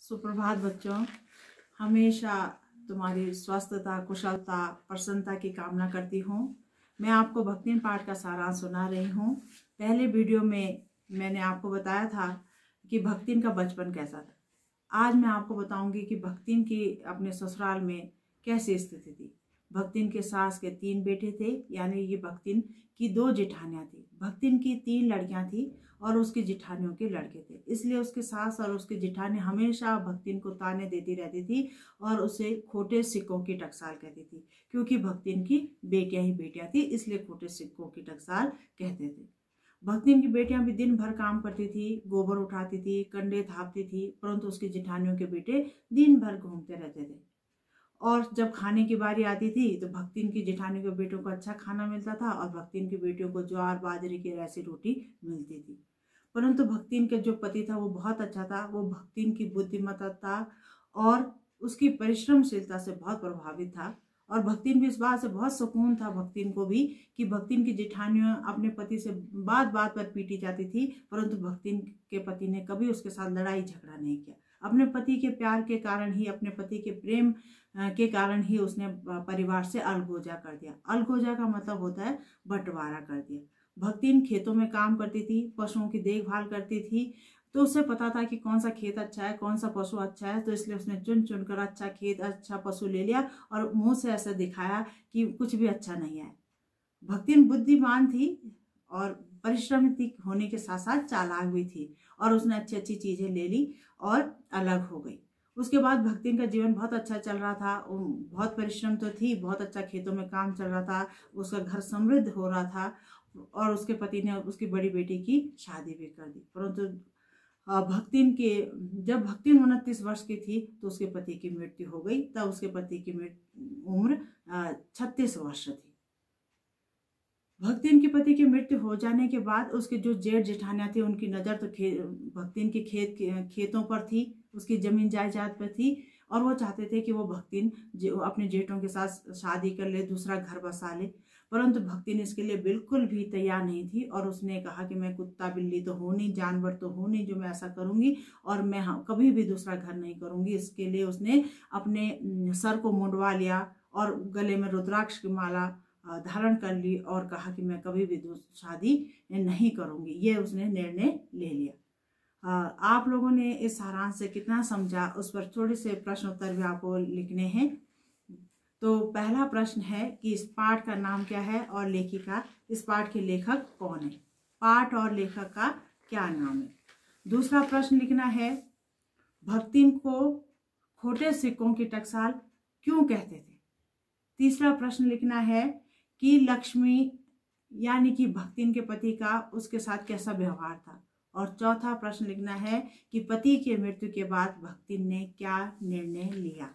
सुप्रभात बच्चों। हमेशा तुम्हारी स्वस्थता, कुशलता, प्रसन्नता की कामना करती हूँ। मैं आपको भक्तिन पाठ का सारांश सुना रही हूँ। पहले वीडियो में मैंने आपको बताया था कि भक्तिन का बचपन कैसा था। आज मैं आपको बताऊंगी कि भक्तिन की अपने ससुराल में कैसी स्थिति थी। भक्तिन के सास के 3 बेटे थे, यानी ये भक्तिन की 2 जेठानियाँ थी। भक्तिन की 3 लड़कियाँ थी और उसकी जेठानियों के लड़के थे। इसलिए उसके सास और उसकी जेठानी हमेशा भक्तिन को ताने देती रहती थी और उसे खोटे सिक्कों की टकसाल कहती थी, क्योंकि भक्तिन की बेटियां ही बेटियां थी, इसलिए खोटे सिक्कों की टकसाल कहते थे। भक्तिन की बेटियां भी दिन भर काम करती थी, गोबर उठाती थी, कंडे थापती थी, परंतु उसकी जेठानियों के बेटे दिन भर घूमते रहते थे। और जब खाने की बारी आती थी तो भक्तिन की जेठानी के बेटों को अच्छा खाना मिलता था और भक्तिन की बेटियों को ज्वार बाजरे की ऐसी रोटी मिलती थी। परंतु भक्तिन के जो पति था वो बहुत अच्छा था। वो भक्तिन की बुद्धिमत्ता था और उसकी परिश्रमशीलता से बहुत प्रभावित था। और भक्तिन भी इस बात से बहुत सुकून था भक्तिन को भी कि भक्तिन की जेठानियां अपने पति से बात बात पर पीटी जाती थी, परंतु भक्तिन के पति ने कभी उसके साथ लड़ाई झगड़ा नहीं किया। अपने पति के प्यार के कारण ही, अपने पति के प्रेम के कारण ही उसने परिवार से अलगोजा कर दिया। अलगोजा का मतलब होता है बंटवारा कर दिया। भक्तिन खेतों में काम करती थी, पशुओं की देखभाल करती थी, तो उसे पता था कि कौन सा खेत अच्छा है, कौन सा पशु अच्छा है, तो इसलिए उसने चुन चुन कर अच्छा खेत, अच्छा पशु ले लिया और मुंह से ऐसा दिखाया कि कुछ भी अच्छा नहीं है। भक्तिन बुद्धिमान थी और परिश्रमी होने के साथ साथ चालाक भी थी और उसने अच्छी अच्छी चीजें ले ली और अलग हो गई। उसके बाद भक्तिन का जीवन बहुत अच्छा चल रहा था। बहुत परिश्रम तो थी, बहुत अच्छा खेतों में काम चल रहा था, उसका घर समृद्ध हो रहा था और उसके पति ने उसकी बड़ी बेटी की शादी भी कर दी। परंतु जब भक्तिन 29 वर्ष की थी तो उसके पति की मृत्यु हो गई। तब उसके पति की उम्र 36 वर्ष थी। भक्तिन के पति की मृत्यु हो जाने के बाद उसके जो जेठ जेठानियां थी उनकी नजर तो भक्तिन के खेतों पर थी, उसकी जमीन जायदाद पर थी और वो चाहते थे कि वो भक्तिन अपने जेठों के साथ शादी कर ले, दूसरा घर बसा ले। परंतु भक्तिन इसके लिए बिल्कुल भी तैयार नहीं थी और उसने कहा कि मैं कुत्ता बिल्ली तो हूं नहीं, जानवर तो हूं नहीं जो मैं ऐसा करूंगी, और मैं कभी भी दूसरा घर नहीं करूंगी। इसके लिए उसने अपने सर को मुंडवा लिया और गले में रुद्राक्ष की माला धारण कर ली और कहा कि मैं कभी भी शादी नहीं करूंगी। ये उसने निर्णय ले लिया। आप लोगों ने इस सारांश से कितना समझा, उस पर थोड़े से प्रश्न उत्तर भी आपको लिखने हैं। तो पहला प्रश्न है कि इस पाठ का नाम क्या है और लेखिका, इस पाठ के लेखक कौन है। पाठ और लेखक का क्या नाम है। दूसरा प्रश्न लिखना है, भक्तिन को खोटे सिक्कों की टकसाल क्यों कहते थे। तीसरा प्रश्न लिखना है कि लक्ष्मी यानी कि भक्तिन के पति का उसके साथ कैसा व्यवहार था। और चौथा प्रश्न लिखना है कि पति के मृत्यु के बाद भक्तिन ने क्या निर्णय लिया।